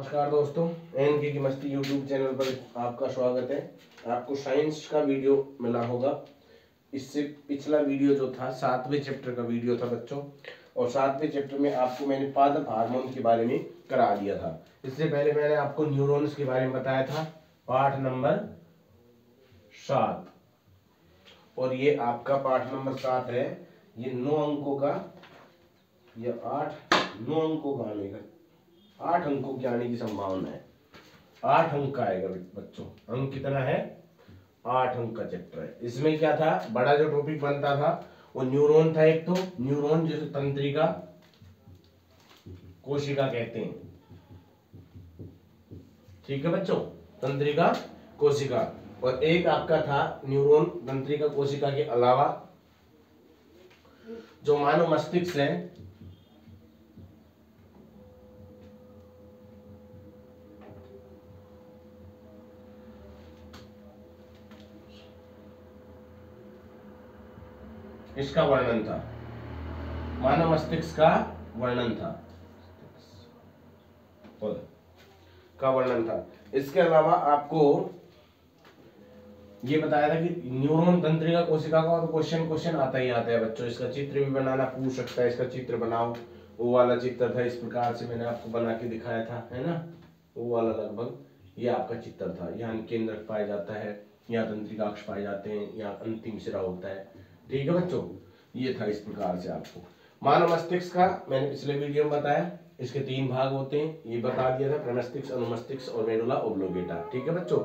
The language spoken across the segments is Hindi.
नमस्कार दोस्तों, एन की मस्ती यूट्यूब चैनल पर आपका स्वागत है। आपको साइंस का वीडियो मिला होगा। इससे पिछला वीडियो जो था 7वें चैप्टर का वीडियो था बच्चों, और 7वें चैप्टर में आपको मैंने पादप हार्मोन के बारे में करा दिया था। इससे पहले मैंने आपको न्यूरॉन्स के बारे में बताया था, पाठ नंबर 7, और ये आपका पाठ नंबर 7 है। ये 9 अंकों का, ये 9 अंकों का आने का, 8 अंकों के आने की संभावना है। 8 अंक का आएगा बच्चों। अंक कितना है? 8 अंक का चैप्टर है। इसमें क्या था, बड़ा जो टॉपिक बनता था वो न्यूरॉन था। एक तो न्यूरॉन जिसे तंत्रिका कोशिका कहते हैं, ठीक है बच्चों, तंत्रिका कोशिका। और एक आपका था न्यूरॉन तंत्रिका कोशिका के अलावा जो मानव मस्तिष्क है, इसका वर्णन था, मानव मस्तिष्क का वर्णन था, इसके अलावा आपको ये बताया था कि न्यूरॉन तंत्रिका कोशिका का तो क्वेश्चन आता ही आता है बच्चों। इसका चित्र भी बनाना पूछ सकता है, इसका चित्र बनाओ। वो वाला चित्र था, इस प्रकार से मैंने आपको बना के दिखाया था, है ना, वो वाला लगभग ये आपका चित्र था। यहाँ केंद्रक पाया जाता है, यहाँ तंत्रिकाक्ष पाए जाते हैं, यहाँ अंतिम सिरा होता है, ठीक है बच्चों। ये था इस प्रकार से आपको मानव मस्तिष्क का मैंने पिछले वीडियो में बताया। इसके 3 भाग होते हैं, ये बता दिया था, प्रेमस्तिष्क, अनुमस्तिष्क और मेडुला ओब्लोंगेटा, ठीक है बच्चों।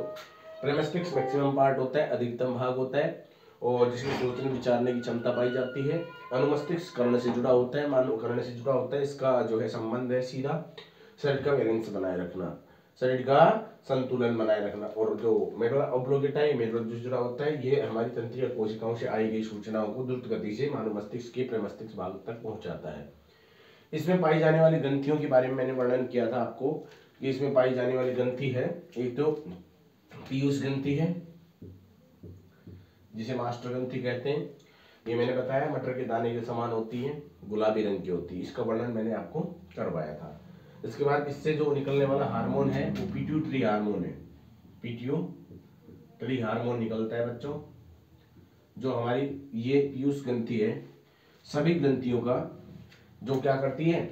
प्रेमस्तिष्क मैक्सिमम पार्ट होता है, अधिकतम भाग होता है, और जिसमें सोचने विचारने की क्षमता पाई जाती है। अनुमस्तिष्क कर्ण से जुड़ा होता है, मानव कर्ण से जुड़ा होता है। इसका जो है संबंध है सीधा शरीर का बैलेंस बनाए रखना, शरीर का संतुलन बनाए रखना। और जो मेडुला ओब्लोंगेटा है, मेडुला से जुड़ा होता है, ये हमारी तंत्रिका कोशिकाओं से आई गई सूचनाओं को द्रुत गति से मानव मस्तिष्क के प्रेमस्तिष्क भाग तक पहुंचाता है। इसमें पाई जाने वाली ग्रंथियों के बारे में मैंने वर्णन किया था आपको कि इसमें पाई जाने वाली ग्रंथि है, एक तो पीयूष ग्रंथि है जिसे मास्टर ग्रंथि कहते हैं। ये मैंने बताया मटर के दाने के समान होती है, गुलाबी रंग की होती है। इसका वर्णन मैंने आपको करवाया था। इसके बाद इससे जो निकलने वाला हार्मोन है वो पिट्यूटरी हार्मोन है। पिट्यूटरी हार्मोन निकलता है बच्चों। जो हमारी ये पीयूष ग्रंथि है, सभी ग्रंथियों का जो क्या करती है,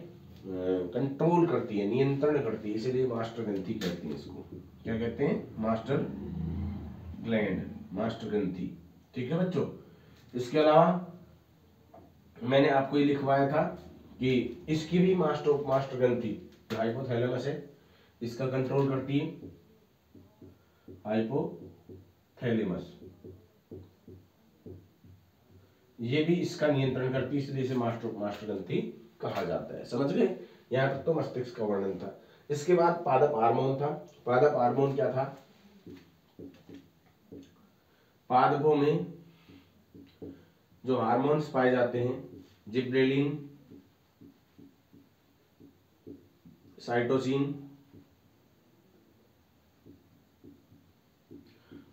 कंट्रोल करती है, नियंत्रण करती है, इसलिए मास्टर ग्रंथि कहते हैं। इसको क्या कहते हैं? मास्टर ग्लैंड, मास्टर ग्रंथि, ठीक है बच्चों। इसके अलावा मैंने आपको ये लिखवाया था कि इसकी भी मास्टर ग्रंथि हाइपोथैलेमस है, इसका कंट्रोल करती है हाइपोथैलेमस, ये भी इसका नियंत्रण करती है, इसलिए इसे मास्टर ग्रंथि कहा जाता है। समझ गए? यहाँ तक तो मस्तिष्क का वर्णन था। इसके बाद पादप हार्मोन था। पादप हार्मोन क्या था? पादपों में जो हार्मोन्स पाए जाते हैं, जिब्रेलिन, साइटोसिन,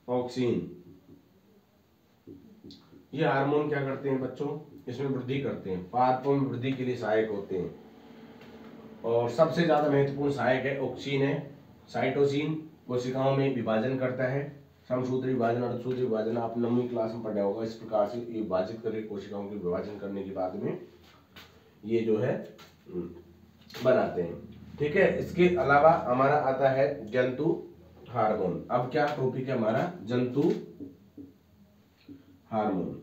ऑक्सीन, ये हार्मोन क्या करते हैं बच्चों? इसमें वृद्धि करते हैं, पादपों में वृद्धि के लिए सहायक होते हैं। और सबसे ज्यादा महत्वपूर्ण सहायक है ऑक्सीन है। साइटोसिन कोशिकाओं में विभाजन करता है, समसूत्री विभाजन, अर्धसूत्री विभाजन, आप 9वीं क्लास में पढ़ा होगा। इस प्रकार से ये विभाजित करके कोशिकाओं के विभाजन करने के बाद में ये जो है बनाते हैं, ठीक है। इसके अलावा हमारा आता है जंतु हार्मोन। अब क्या टॉपिक है हमारा? जंतु हार्मोन।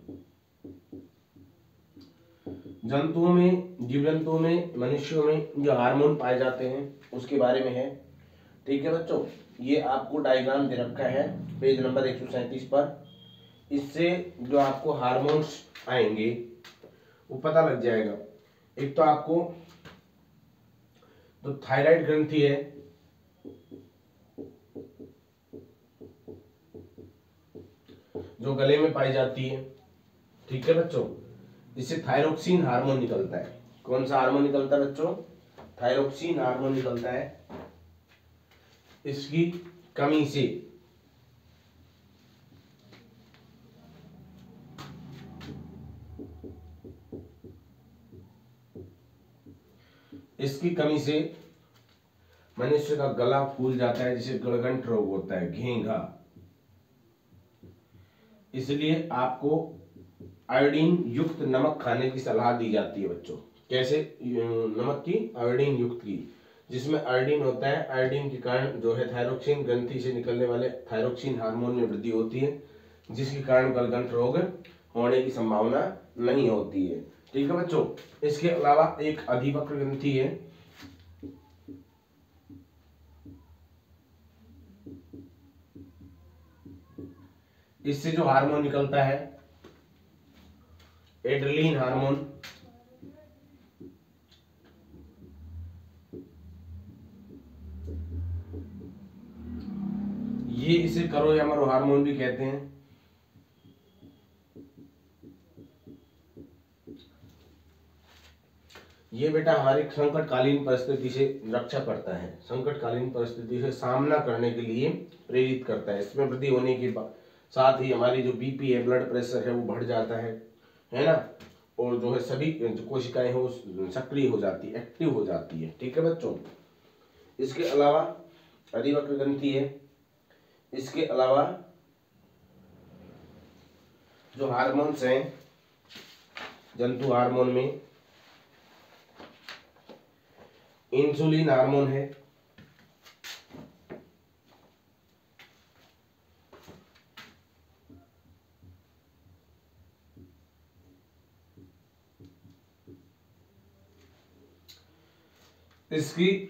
जंतुओं में, जीव जंतुओं में, मनुष्यों में जो हार्मोन पाए जाते हैं उसके बारे में है, ठीक है बच्चों। ये आपको डायग्राम दे रखा है पेज नंबर 137 पर। इससे जो आपको हार्मोन्स आएंगे वो पता लग जाएगा। एक तो आपको तो थायराइड ग्रंथि है, जो गले में पाई जाती है, ठीक है बच्चों। इससे थायरोक्सिन हार्मोन निकलता है। कौन सा हार्मोन निकलता है बच्चों? थायरोक्सिन हार्मोन निकलता है। इसकी कमी से मनुष्य का गला फूल जाता है, जिसे गलगंट रोग होता है, घेंघा। इसलिए आपको आयोडीन युक्त नमक खाने की सलाह दी जाती है बच्चों। कैसे नमक की? आयोडीन युक्त की, जिसमें आयोडीन होता है। आयोडीन के कारण जो है थायरोक्सिन ग्रंथि से निकलने वाले थायरोक्सिन हार्मोन में वृद्धि होती है, जिसके कारण गलगंट रोग होने की संभावना नहीं होती है। ठीक है बच्चों। इसके अलावा एक अधिवक्र ग्रंथि है, इससे जो हार्मोन निकलता है एड्रेलिन हार्मोन, ये इसे करो या मरो हार्मोन भी कहते हैं। ये बेटा हमारी संकटकालीन परिस्थिति से रक्षा करता है, संकटकालीन परिस्थिति से सामना करने के लिए प्रेरित करता है। इसमें वृद्धि होने के साथ ही हमारी जो बीपी है, ब्लड प्रेशर है, वो बढ़ जाता है ना। और जो है सभी जो कोशिकाएं हैं वो सक्रिय हो जाती है, एक्टिव हो जाती है। ठीक है बच्चों। इसके अलावा अधिवक्र ग्रंथि है। इसके अलावा जो हार्मोन्स हैं जंतु हार्मोन में इंसुलिन हार्मोन है, इसकी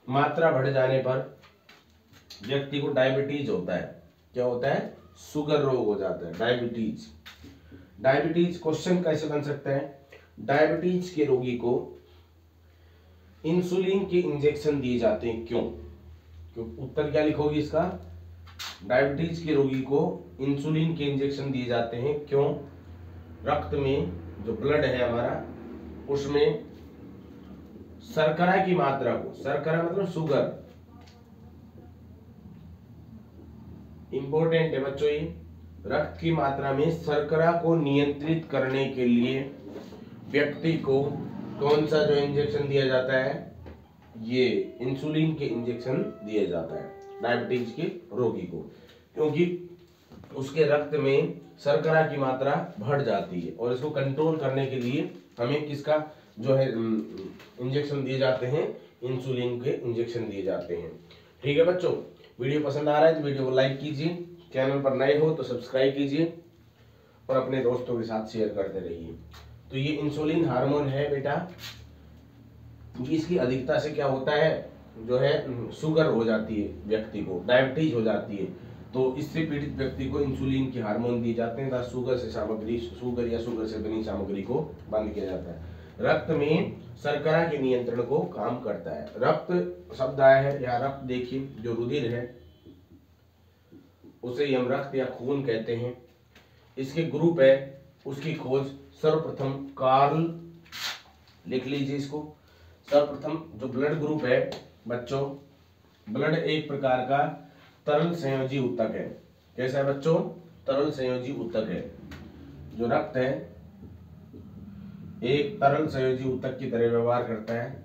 मात्रा बढ़ जाने पर व्यक्ति को डायबिटीज होता है। क्या होता है? शुगर रोग हो जाता है, डायबिटीज। डायबिटीज क्वेश्चन कैसे बन सकता है? डायबिटीज के रोगी को इंसुलिन के इंजेक्शन दिए जाते हैं, क्यों? उत्तर क्या लिखोगी इसका? डायबिटीज के रोगी को इंसुलिन के इंजेक्शन दिए जाते हैं, क्यों? रक्त में जो ब्लड है हमारा, उसमें शर्करा की मात्रा को, शर्करा मतलब शुगर, इंपॉर्टेंट है बच्चों ये, रक्त की मात्रा में शर्करा को नियंत्रित करने के लिए व्यक्ति को कौन सा जो इंजेक्शन दिया जाता है? ये इंसुलिन के इंजेक्शन दिया जाता है डायबिटीज के रोगी को, क्योंकि उसके रक्त में शर्करा की मात्रा बढ़ जाती है और इसको कंट्रोल करने के लिए हमें किसका जो है इंजेक्शन दिए जाते हैं? इंसुलिन के इंजेक्शन दिए जाते हैं। ठीक है बच्चों। वीडियो पसंद आ रहा है तो वीडियो को लाइक कीजिए, चैनल पर नए हो तो सब्सक्राइब कीजिए और अपने दोस्तों के साथ शेयर करते रहिए। तो ये इंसुलिन हार्मोन है बेटा, इसकी अधिकता से क्या होता है? जो है शुगर हो जाती है, व्यक्ति को डायबिटीज हो जाती है, तो इससे पीड़ित व्यक्ति को इंसुलिन के हार्मोन दिए जाते हैं ताकि शुगर या शुगर से बनी सामग्री को बंद किया जाता है। रक्त में शर्करा के नियंत्रण को काम करता है। रक्त शब्द आया है, यहाँ रक्त देखिए, जो रुधिर है उसे हम रक्त या खून कहते हैं। इसके ग्रुप है, उसकी खोज सर्वप्रथम कार्ल, लिख लीजिए इसको। सर्वप्रथम जो ब्लड ग्रुप है बच्चों, ब्लड एक प्रकार का तरल संयोजी ऊतक है। कैसा है बच्चों? तरल संयोजी ऊतक है। जो रक्त है एक तरल संयोजी ऊतक की तरह व्यवहार करता है।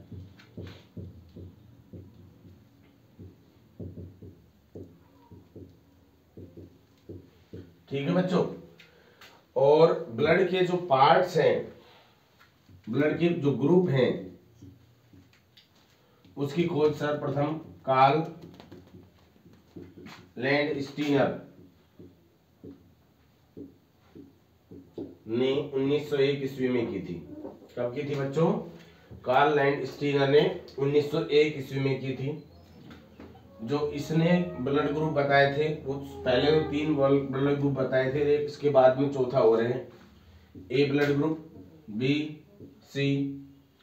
ठीक है बच्चों। और ब्लड के जो पार्ट्स हैं, ब्लड के जो ग्रुप हैं, उसकी खोज सर्वप्रथम कार्ल लैंडस्टीनर ने 1901 ईस्वी में की थी। कब की थी बच्चों? कार्ल लैंडस्टीनर ने 1901 ईस्वी में की थी। जो इसने ब्लड ग्रुप बताए थे, वो पहले तो 3 ब्लड ग्रुप बताए थे, इसके बाद में चौथा हो रहे हैं, ए ब्लड ग्रुप, बी, सी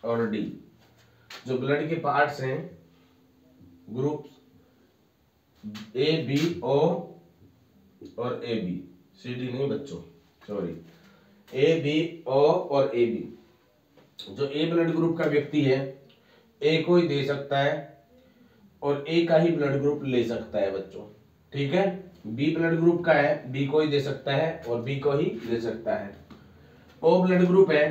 और डी। जो ब्लड के पार्ट्स हैं, ग्रुप ए, बी, ओ और ए बी, सी डी नहीं बच्चों, सॉरी, ए, बी, ओ और ए बी। जो ए ब्लड ग्रुप का व्यक्ति है, ए को ही दे सकता है और ए का ही ब्लड ग्रुप ले सकता है बच्चों। ठीक है। बी ब्लड ग्रुप का है, बी को ही दे सकता है और बी को ही ले सकता है। ओ ब्लड ग्रुप है,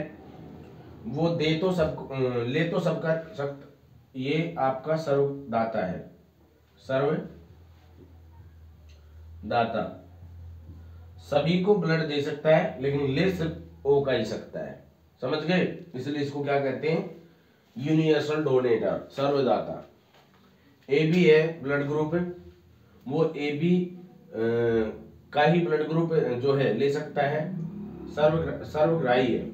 वो दे तो सब ले तो सबका ये आपका सर्वदाता है, सर्वदाता सभी को ब्लड दे सकता है, लेकिन ले सिर्फ ओ का ही सकता है, समझ गए। इसलिए इसको क्या कहते हैं, यूनिवर्सल डोनेटर, सर्वदाता। ए बी है ब्लड ग्रुप, वो ए बी का ही ब्लड ग्रुप जो है ले सकता है, सर्वग्राही है,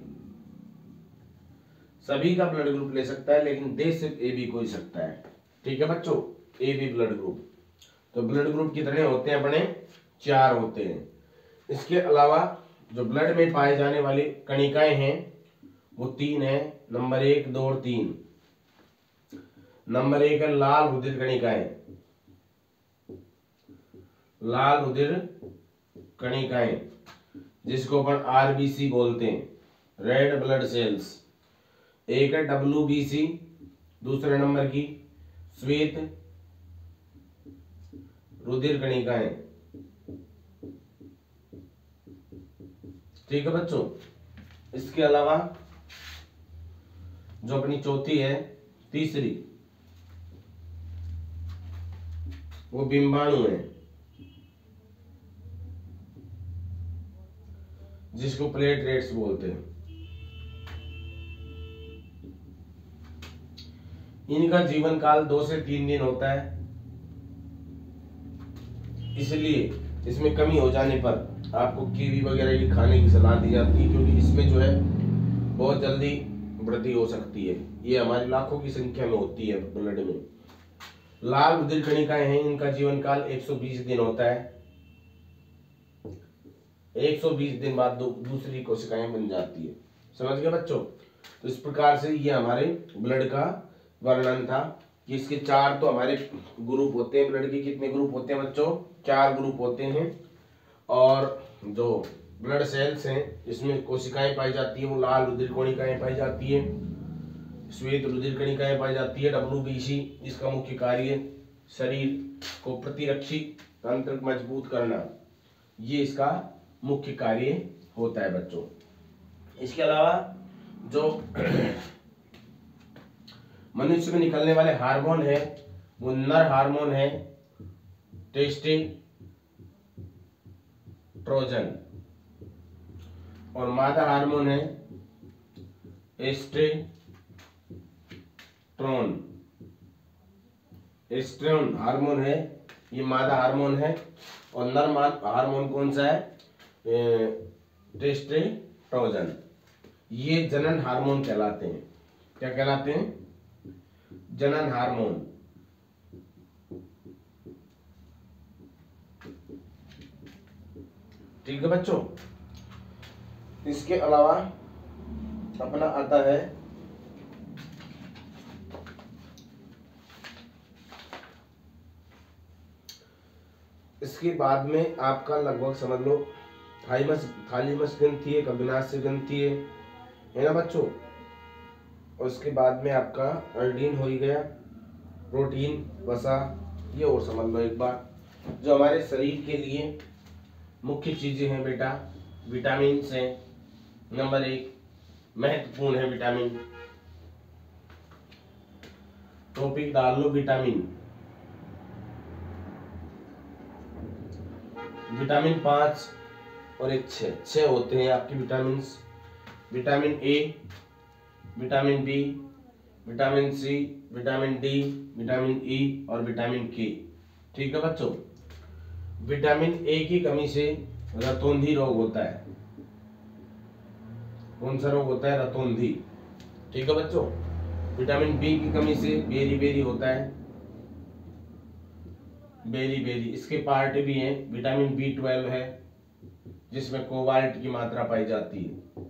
सभी का ब्लड ग्रुप ले सकता है, लेकिन दे सिर्फ ए बी को ही सकता है। ठीक है बच्चों, ए बी ब्लड ग्रुप। तो ब्लड ग्रुप कितने होते हैं अपने, 4 होते हैं। इसके अलावा जो ब्लड में पाए जाने वाली कणिकाएं हैं वो 3 है, नंबर 1, 2 और 3। नंबर 1 है लाल रुधिर कणिकाएं, लाल रुधिर कणिकाएं जिसको अपन आरबीसी बोलते हैं, रेड ब्लड सेल्स। एक है डब्ल्यूबीसी, दूसरे नंबर की श्वेत रुधिर कणिकाएं। ठीक है बच्चों। इसके अलावा जो अपनी चौथी है, तीसरी, वो बिंबाणु है जिसको प्लेटलेट्स बोलते हैं। इनका जीवन काल 2 से 3 दिन होता है, इसलिए इसमें कमी हो जाने पर आपको कीवी वगैरह की खाने की सलाह दी जाती है, क्योंकि इसमें जो है बहुत जल्दी वृद्धि हो सकती है। ये हमारे लाखों की संख्या में होती है ब्लड में। लाल रुधिर कणिकाएं हैं, इनका जीवन काल 120 दिन होता है। 120 दिन बाद दूसरी कोशिकाएं बन जाती है, समझ गए बच्चों। तो इस प्रकार से ये हमारे ब्लड का वर्णन था कि इसके 4 तो हमारे ग्रुप होते हैं। ब्लड के कितने ग्रुप होते हैं बच्चों, 4 ग्रुप होते हैं। और जो ब्लड सेल्स हैं इसमें कोशिकाएं पाई जाती है, वो लाल रुधिर कणिकाएं पाई जाती है, श्वेत रुधिर कणिकाएं पाई जाती है, डब्ल्यूबीसी। इसका मुख्य कार्य शरीर को प्रतिरक्षी तंत्र मजबूत करना, ये इसका मुख्य कार्य होता है बच्चों। इसके अलावा जो मनुष्य में निकलने वाले हार्मोन है वो नर हार्मोन है टेस्टोस्टेरोन, और मादा हार्मोन है एस्ट्रोन। एस्ट्रोन हार्मोन है, ये मादा हार्मोन है। और नर हार्मोन कौन सा है, टेस्टोस्टेरोन। ये जनन हार्मोन कहलाते हैं। क्या कहलाते हैं, जनन हार्मोन। ठीक है बच्चों। इसके अलावा अपना आता है इसके बाद में आपका लगभग समझ लो थाइमस ग्रंथि है, अग्नाशय ग्रंथि है ना बच्चों। और उसके बाद में आपका अर्डीन हो ही गया, प्रोटीन, वसा, ये और समझ लो एक बार। जो हमारे शरीर के लिए मुख्य चीजें हैं बेटा, विटामिन हैं, नंबर 1 महत्वपूर्ण है विटामिन। टॉपिक डाल लो विटामिन। विटामिन 5 और एक 6 होते हैं आपके vitamin. Vitamin A, vitamin B, vitamin C, vitamin D, vitamin E और विटामिन के। ठीक है बच्चों। विटामिन ए की कमी से रतौंधी रोग होता है। कौन सा रोग होता है, रतौंधी। ठीक है बच्चों। विटामिन बी की कमी से बेरी होता है, बेरी। इसके पार्ट भी हैं। विटामिन B12 है जिसमें कोबाल्ट की मात्रा पाई जाती है।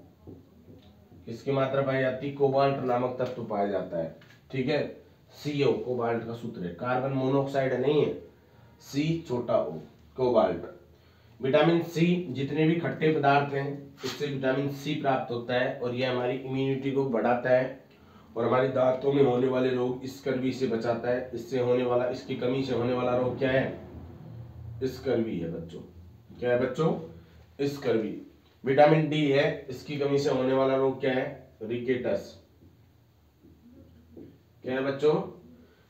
किसकी मात्रा पाई जाती है, कोबाल्ट नामक तत्व पाया जाता है। ठीक है, CO कोबाल्ट का सूत्र है, कार्बन मोनोऑक्साइड नहीं है, C छोटा O, कोबाल्ट। विटामिन सी, जितने भी खट्टे पदार्थ हैं उससे विटामिन सी प्राप्त होता है, और यह हमारी इम्यूनिटी को बढ़ाता है और हमारे दांतों में होने वाले रोग स्कर्वी से बचाता है। इससे होने वाला, इसकी कमी से होने वाला रोग क्या है, स्कर्वी है बच्चों। क्या है बच्चों, स्कर्वी। विटामिन डी है, इसकी कमी से होने वाला रोग क्या है, रिकेटस। क्या है बच्चों,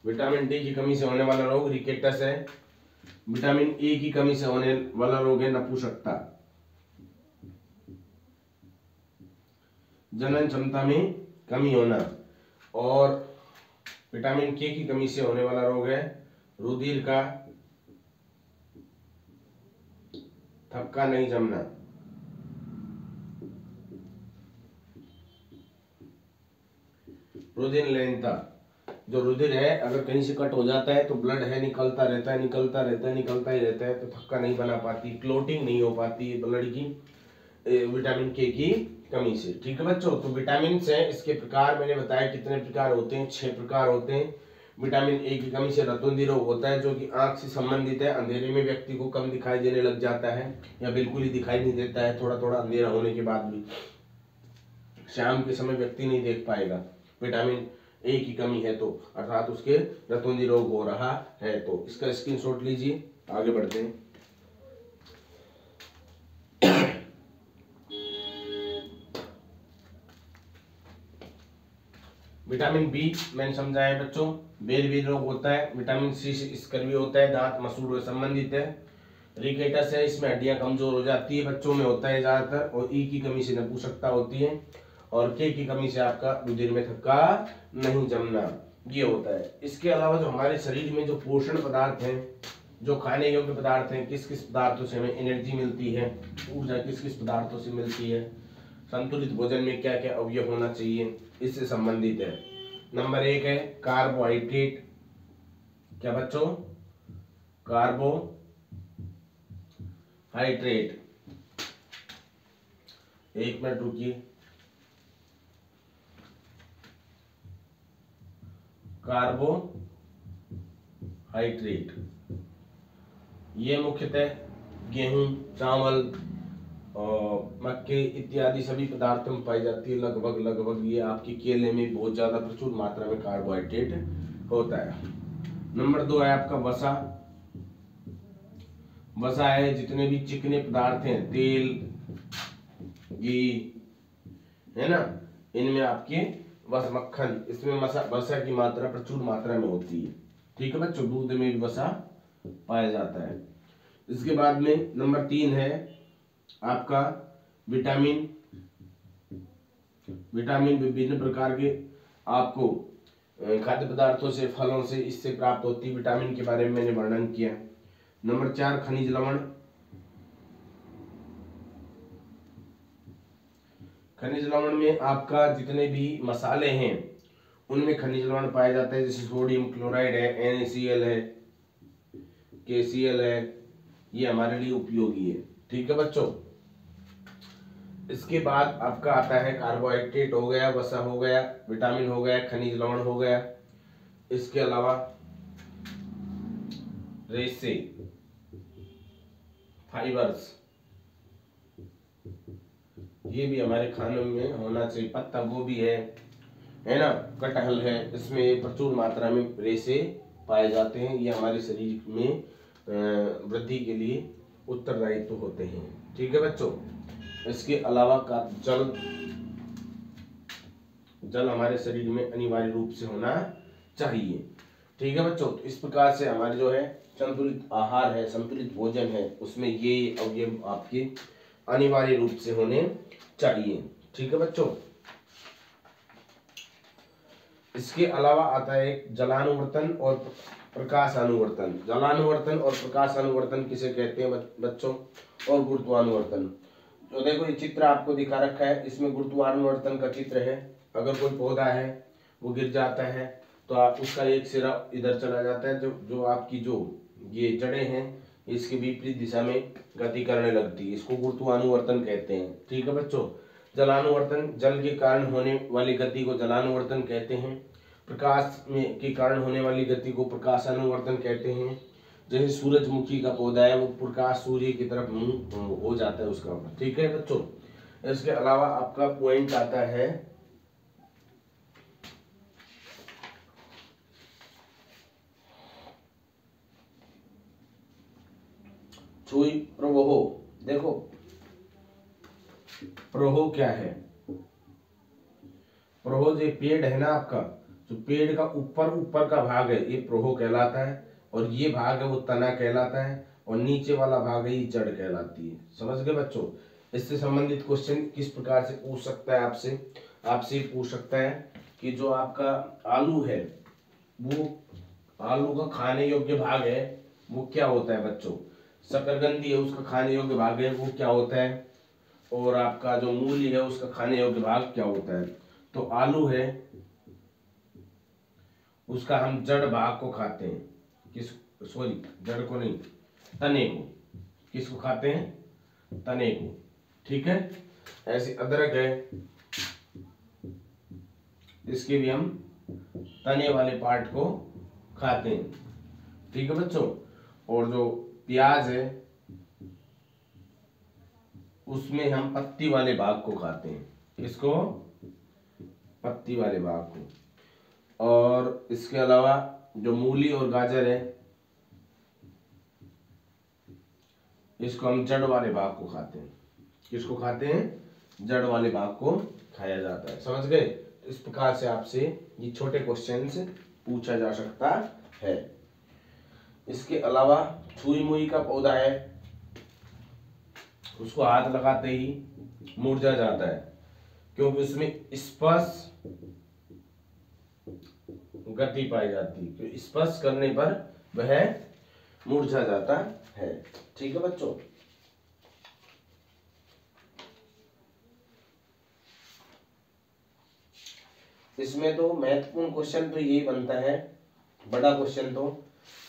विटामिन डी की कमी से होने वाला रोग रिकेटस है। विटामिन ए की कमी से होने वाला रोग है नपुंसकता, जनन क्षमता में कमी होना। और विटामिन के की कमी से होने वाला रोग है रुधिर का थक्का नहीं जमना। रुधिर लेनता, जो रुधिर है अगर कहीं से कट हो जाता है तो ब्लड है निकलता रहता है, निकलता रहता है, निकलता ही रहता है, तो थक्का नहीं बना पाती, क्लोटिंग नहीं हो पाती ब्लड की विटामिन के की कमी से। ठीक है बच्चों, तो विटामिन से इसके प्रकार मैंने बताया कितने प्रकार होते हैं, 6 प्रकार होते हैं। विटामिन ए की कमी से रतौंधी रोग होता है जो कि आंख से संबंधित है। अंधेरे में व्यक्ति को कम दिखाई देने लग जाता है या बिल्कुल ही दिखाई नहीं देता है, थोड़ा थोड़ा अंधेरा होने के बाद भी शाम के समय व्यक्ति नहीं देख पाएगा। विटामिन ए की कमी है तो अर्थात उसके रतौंधी रोग हो रहा है। तो इसका स्क्रीनशॉट लीजिए, आगे बढ़ते हैं। विटामिन बी मैंने समझाया बच्चों, बेल रोग होता है। विटामिन सी से स्कर्वी होता है, दांत मसूड़ों से संबंधित है। रिकेटस है, इसमें हड्डियां कमजोर हो जाती है, बच्चों में होता है ज्यादातर। और ई की कमी से नपुंसकता होती है, और के की कमी से आपका रुधिर में थक्का नहीं जमना, ये होता है। इसके अलावा जो हमारे शरीर में जो पोषण पदार्थ हैं, जो खाने योग्य पदार्थ हैं, किस किस पदार्थों से हमें एनर्जी मिलती है, ऊर्जा किस किस पदार्थों से मिलती है, संतुलित भोजन में क्या क्या अवयव होना चाहिए, इससे संबंधित है। नंबर 1 है कार्बोहाइड्रेट। क्या बच्चों? कार्बोहाइड्रेट। 1 मिनट रुकिए। कार्बोहाइड्रेट ये मुख्यतः गेहूं, चावल और मक्के इत्यादि सभी पदार्थों में पाई जाती है। लगभग ये आपके केले में बहुत ज्यादा प्रचुर मात्रा में कार्बोहाइड्रेट होता है। नंबर 2 है आपका वसा। वसा है जितने भी चिकने पदार्थ हैं, तेल, घी, है ना, इनमें आपके मक्खन, इसमें वसा की मात्रा प्रचुर मात्रा में होती है। ठीक है बच्चों, दूध में भी वसा पाया जाता है। इसके बाद में नंबर 3 है आपका विटामिन। विभिन्न प्रकार के आपको खाद्य पदार्थों से, फलों से, इससे प्राप्त होती है। विटामिन के बारे में मैंने वर्णन किया। नंबर 4 खनिज लवण। खनिज लवण में आपका जितने भी मसाले हैं उनमें खनिज लवण पाया जाता है, जैसे सोडियम क्लोराइड है, NaCl है, KCl है, ये हमारे लिए उपयोगी है। ठीक है बच्चों, इसके बाद आपका आता है कार्बोहाइड्रेट हो गया, वसा हो गया, विटामिन हो गया, खनिज लवण हो गया। इसके अलावा रेशे, फाइबर्स, ये भी हमारे खानों में होना चाहिए। पत्ता गोभी है ना, कटहल है, इसमें प्रचुर मात्रा में रेशे पाए जाते हैं। ये हमारे शरीर में वृद्धि के लिए उत्तरदायित्व होते हैं। ठीक है बच्चों, इसके अलावा का जल हमारे शरीर में अनिवार्य रूप से होना चाहिए। ठीक है बच्चों, तो इस प्रकार से हमारे जो है संतुलित आहार है, संतुलित भोजन है, उसमें ये अवयव आपके अनिवार्य रूप से होने चाहिए। ठीक है बच्चों, इसके अलावा आता है जलानुवर्तन और प्रकाशानुवर्तन। जलानुवर्तन और प्रकाशानुवर्तन किसे कहते हैं बच्चों? और गुरुत्वानुवर्तन। तो देखो ये चित्र आपको दिखा रखा है, इसमें गुरुत्वानुवर्तन का चित्र है। अगर कोई पौधा है वो गिर जाता है तो आप उसका एक सिरा इधर चला जाता है, जो आपकी जो ये जड़ें हैं इसके विपरीत दिशा में गति करने लगती है, इसको गुरुत्वानुवर्तन कहते हैं। ठीक है बच्चों, जलानुवर्तन, जल के कारण होने वाली गति को जलानुवर्तन कहते हैं। प्रकाश में के कारण होने वाली गति को प्रकाशानुवर्तन कहते हैं। जैसे सूरजमुखी का पौधा है, वो प्रकाश सूर्य की तरफ मुंह हो जाता है उसका। ठीक है बच्चों, इसके अलावा आपका पॉइंट आता है छुई प्रवहो। देखो प्रवहो क्या है? प्रवहो जो पेड़ है ना आपका, जो पेड़ का ऊपर ऊपर का भाग है ये प्रोहो कहलाता है, और ये भाग है वो तना कहलाता है, और नीचे वाला भाग है ये जड़ कहलाती है। समझ गए बच्चों। इससे संबंधित क्वेश्चन किस प्रकार से पूछ सकता है आपसे, आपसे पूछ सकता है कि जो आपका आलू है, वो आलू का खाने योग्य भाग है वो क्या होता है बच्चों। शकरकंदी है उसका खाने योग्य भाग है वो क्या होता है, और आपका जो मूली है उसका खाने योग्य भाग क्या होता है। तो आलू है उसका हम जड़ भाग को खाते हैं, किस, सॉरी जड़ को नहीं, तने को। किसको खाते हैं, तने को। ठीक है। ऐसे अदरक है, इसके भी हम तने वाले पार्ट को खाते हैं। ठीक है बच्चों। और जो प्याज है उसमें हम पत्ती वाले भाग को खाते हैं। किसको, पत्ती वाले भाग को। और इसके अलावा जो मूली और गाजर है इसको हम जड़ वाले भाग को खाते हैं। किसको खाते हैं, जड़ वाले भाग को खाया जाता है। समझ गए। इस प्रकार से आपसे ये छोटे क्वेश्चंस पूछा जा सकता है। इसके अलावा छुई मुई का पौधा है, उसको हाथ लगाते ही मुरझा जाता है, क्योंकि उसमें स्पर्श गति पाई जाती है। तो स्पर्श करने पर वह मुरझा जाता है। ठीक है बच्चों। इसमें तो महत्वपूर्ण क्वेश्चन तो यही बनता है, बड़ा क्वेश्चन तो,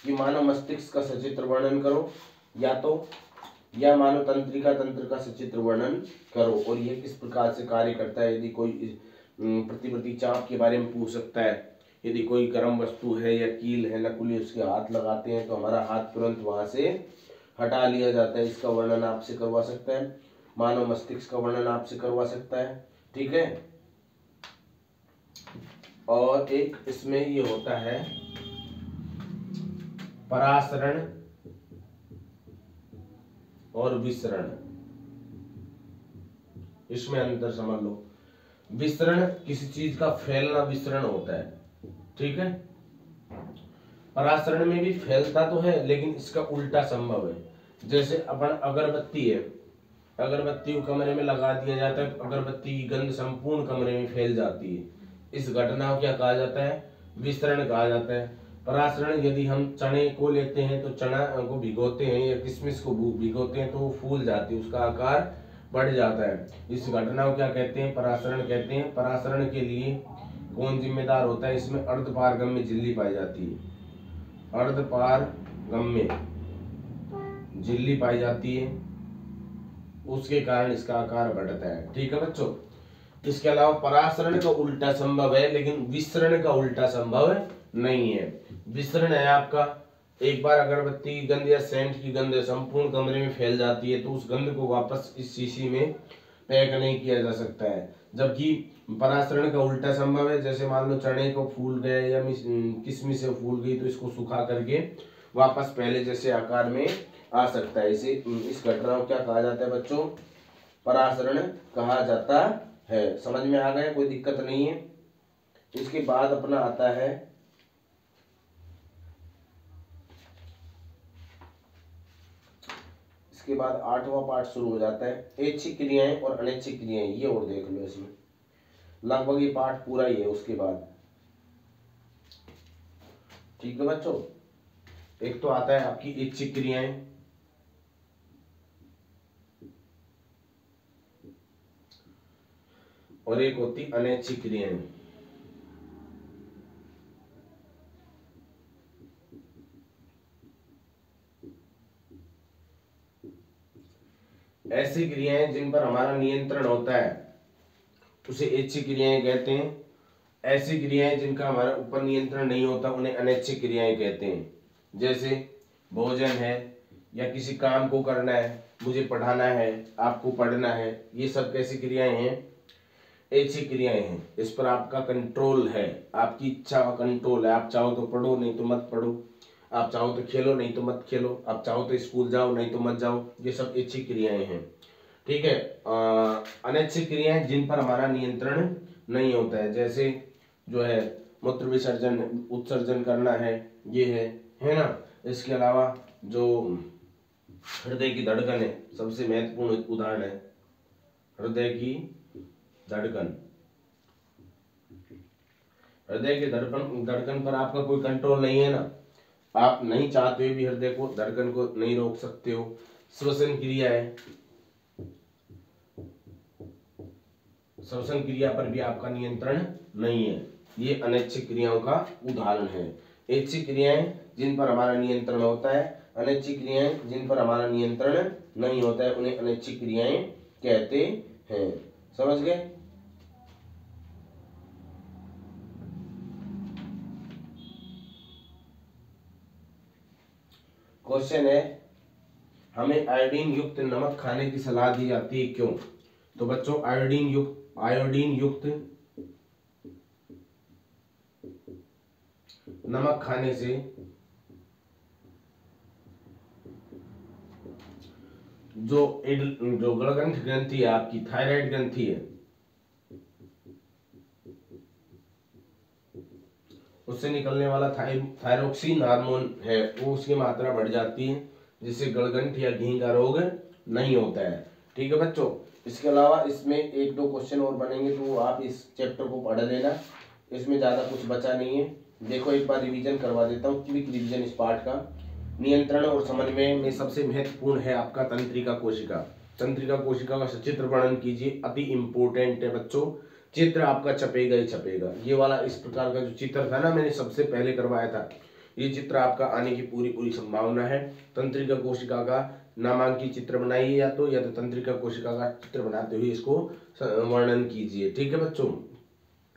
कि मानव मस्तिष्क का सचित्र वर्णन करो, या मानव तंत्रिका तंत्र का सचित्र वर्णन करो, और यह किस प्रकार से कार्य करता है। यदि कोई प्रतिवर्ती चाप के बारे में पूछ सकता है, यदि कोई गर्म वस्तु है या कील है नकुली, उसके हाथ लगाते हैं तो हमारा हाथ तुरंत वहां से हटा लिया जाता है, इसका वर्णन आपसे करवा सकता है। मानव मस्तिष्क का वर्णन आपसे करवा सकता है। ठीक है। और एक इसमें ये होता है परासरण और विसरण, इसमें अंतर समझ लो। विसरण किसी चीज का फैलना विसरण होता है। ठीक है। परासरण में भी फैलता तो है लेकिन इसका उल्टा संभव है। जैसे अपन अगरबत्ती है, अगरबत्ती को कमरे में लगा दिया जाता है, अगरबत्ती की गंध संपूर्ण कमरे में फैल जाती है। इस घटना को क्या कहा जाता है, विसरण कहा जाता है। परासरण, यदि हम चने को लेते हैं तो चना को भिगोते हैं या किशमिश को भिगोते हैं तो वो फूल जाती है, उसका आकार बढ़ जाता है। इस घटना को क्या कहते हैं, परासरण कहते हैं। परासरण के लिए कौन जिम्मेदार होता है, इसमें अर्धपारगम्य झिल्ली पाई जाती है, अर्धपारगम्य झिल्ली पाई जाती है, उसके कारण इसका आकार बढ़ता है। ठीक है बच्चों। इसके अलावा परासरण का उल्टा संभव है लेकिन विसरण का उल्टा संभव नहीं है। विसरण है आपका, एक बार अगरबत्ती की गंध या सेंट की गंध संपूर्ण कमरे में फैल जाती है तो उस गंध को वापस इस शीशी में पैक नहीं किया जा सकता है। जबकि परासरण का उल्टा संभव है, जैसे मान लो चने को फूल गए या किशमिश से फूल गई तो इसको सुखा करके वापस पहले जैसे आकार में आ सकता है। इसे, इस घटना को क्या कहा जाता है बच्चों, परासरण कहा जाता है। समझ में आ गया, कोई दिक्कत नहीं है। इसके बाद अपना आता है इसके बाद 8वां पार्ट शुरू हो जाता है, ऐच्छिक क्रियाएं और अनैच्छिक क्रियाएं। ये और देख लो, इसमें लगभग ये पार्ट पूरा ही है उसके बाद। ठीक है बच्चों। एक तो आता है आपकी ऐच्छिक क्रियाएं, और एक होती अनैच्छिक क्रियाएं। ऐसी क्रियाएं जिन पर हमारा नियंत्रण होता है उसे ऐच्छिक क्रियाएं कहते हैं। ऐसी क्रियाएं जिनका हमारे ऊपर नियंत्रण नहीं होता उन्हें अनैच्छिक क्रियाएं कहते हैं। जैसे भोजन है या किसी काम को करना है, मुझे पढ़ाना है, आपको पढ़ना है, ये सब कैसी क्रियाएं हैं, ऐच्छिक क्रियाएं हैं। इस पर आपका कंट्रोल है, आपकी इच्छा का कंट्रोल है। आप चाहो तो पढ़ो नहीं तो मत पढ़ो, आप चाहो तो खेलो नहीं तो मत खेलो, आप चाहो तो स्कूल जाओ नहीं तो मत जाओ, ये सब ऐच्छिक क्रियाएं हैं। ठीक है। अनैच्छिक क्रियाएं जिन पर हमारा नियंत्रण नहीं होता है, जैसे जो है मूत्र विसर्जन उत्सर्जन करना है, ये है ना। इसके अलावा जो हृदय की धड़कन है, सबसे महत्वपूर्ण उदाहरण है हृदय की धड़कन। हृदय के धड़कन पर आपका कोई कंट्रोल नहीं है ना, आप नहीं चाहते हुए भी हृदय को धड़कन को नहीं रोक सकते हो। श्वसन क्रिया है, श्वसन क्रिया पर भी आपका नियंत्रण नहीं है, ये अनैच्छिक क्रियाओं का उदाहरण है। ऐच्छिक क्रियाएं जिन पर हमारा नियंत्रण होता है, अनैच्छिक क्रियाएं जिन पर हमारा नियंत्रण नहीं होता है, उन्हें अनैच्छिक क्रियाएं कहते हैं। समझ गए? क्वेश्चन है, हमें आयोडीन युक्त नमक खाने की सलाह दी जाती है, क्यों? तो बच्चों आयोडीन युक्त नमक खाने से जो गलग्रंथि ग्रंथि है आपकी, थायराइड ग्रंथि है, उससे निकलने वाला थायरोक्सिन हार्मोन है, वो उसकी मात्रा बढ़ जाती है, जिससे गलगंठ या घी का रोग नहीं होता है। ठीक है बच्चों, इसके अलावा इसमें एक दो क्वेश्चन और बनेंगे, तो आप इस चैप्टर को पढ़ लेना, इसमें ज्यादा कुछ बचा नहीं है। देखो एक बार रिवीजन करवा देता हूँ, क्विक रिवीजन इस पार्ट का। नियंत्रण और समन्वय में सबसे महत्वपूर्ण है आपका तंत्रिका कोशिका। तंत्रिका कोशिका का सचित्र वर्णन कीजिए, अति इंपोर्टेंट है बच्चों, चित्र आपका छपेगा ही छपेगा। ये वाला इस प्रकार का जो चित्र था ना, मैंने सबसे पहले करवाया था, ये चित्र आपका आने की पूरी संभावना है। तंत्रिका कोशिका का नामांकित चित्र बनाइए, या तो तंत्रिका कोशिका का चित्र बनाते हुए इसको वर्णन कीजिए। ठीक है बच्चों,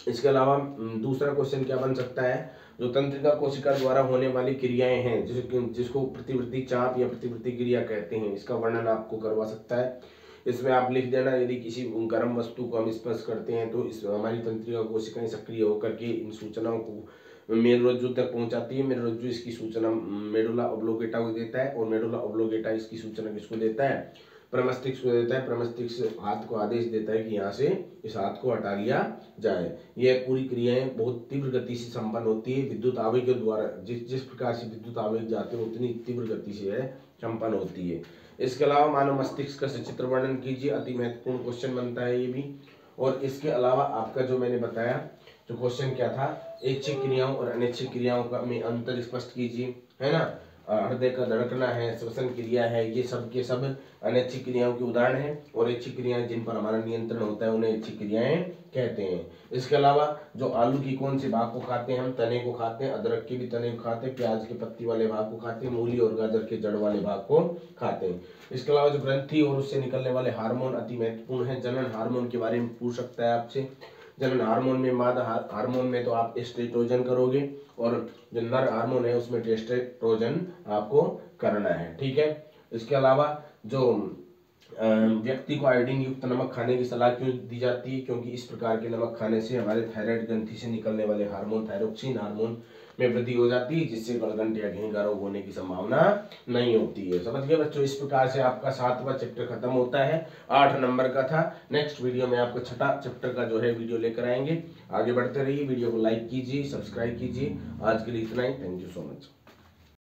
इसके अलावा दूसरा क्वेश्चन क्या बन सकता है, जो तंत्रिका कोशिका द्वारा होने वाली क्रियाएं हैं, जिसको प्रतिवृत्ति चाप या प्रतिवृत्ति क्रिया कहते हैं, इसका वर्णन आपको करवा सकता है। इसमें आप लिख देना, यदि किसी गर्म वस्तु को हम स्पर्श करते हैं तो इस हमारी तंत्रिका कोशिकाएं सक्रिय होकर के इन सूचनाओं को मेरुरज्जु तक पहुंचाती है। मेरुरज्जु इसकी सूचना मेडुला ऑब्लोगेटा को देता है, और मेडुला ऑब्लोगेटा इसकी सूचना किसको देता है, प्रमस्तिष्क को देता है। प्रमस्तिष्क हाथ को आदेश देता है कि यहाँ से इस हाथ को हटा लिया जाए। यह पूरी क्रियाएं बहुत तीव्र गति से संपन्न होती है, विद्युत आवेग के द्वारा। जिस प्रकार से विद्युत आवेग जाते हैं उतनी तीव्र गति से है संपन्न होती है। इसके अलावा मानव मस्तिष्क का सचित्र वर्णन कीजिए, अति महत्वपूर्ण क्वेश्चन बनता है ये भी। और इसके अलावा आपका जो मैंने बताया जो क्वेश्चन क्या था, ऐच्छिक क्रियाओं और अनैच्छिक क्रियाओं का में अंतर स्पष्ट कीजिए, है ना। हृदय का धड़कना है, श्वसन क्रिया है, ये सब के सब अनैच्छिक क्रियाओं के उदाहरण हैं, और ऐच्छिक क्रियाएं जिन पर हमारा नियंत्रण होता है उन्हें ऐच्छिक क्रियाएं कहते हैं। इसके अलावा जो आलू की कौन से भाग को खाते हैं, हम तने को खाते हैं, अदरक के भी तने को खाते हैं, प्याज के पत्ती वाले भाग को खाते हैं, मूली और गाजर के जड़ वाले भाग को खाते हैं। इसके अलावा जो ग्रंथि और उससे निकलने वाले हार्मोन अति महत्वपूर्ण है। जनन हार्मोन के बारे में पूछ सकता है आपसे। जनन हार्मोन में मादा हार्मोन में तो आप एस्ट्रोजन करोगे, और जो नर हार्मोन है उसमें टेस्टोस्टेरोन आपको करना है। ठीक है, इसके अलावा जो व्यक्ति को आयोडीन युक्त नमक खाने की सलाह क्यों दी जाती है, क्योंकि इस प्रकार के नमक खाने से हमारे थायराइड ग्रंथि से निकलने वाले हार्मोन थायरोक्सिन हार्मोन में वृद्धि हो जाती है, जिससे गलगंठ या घेंघा रोग होने की संभावना नहीं होती है। समझ गए बच्चों, इस प्रकार से आपका 7वां चैप्टर खत्म होता है। 8 नंबर का था। नेक्स्ट वीडियो में आपको 6ठा चैप्टर का जो है वीडियो लेकर आएंगे। आगे बढ़ते रहिए, वीडियो को लाइक कीजिए, सब्सक्राइब कीजिए। आज के लिए इतना ही, थैंक यू सो मच।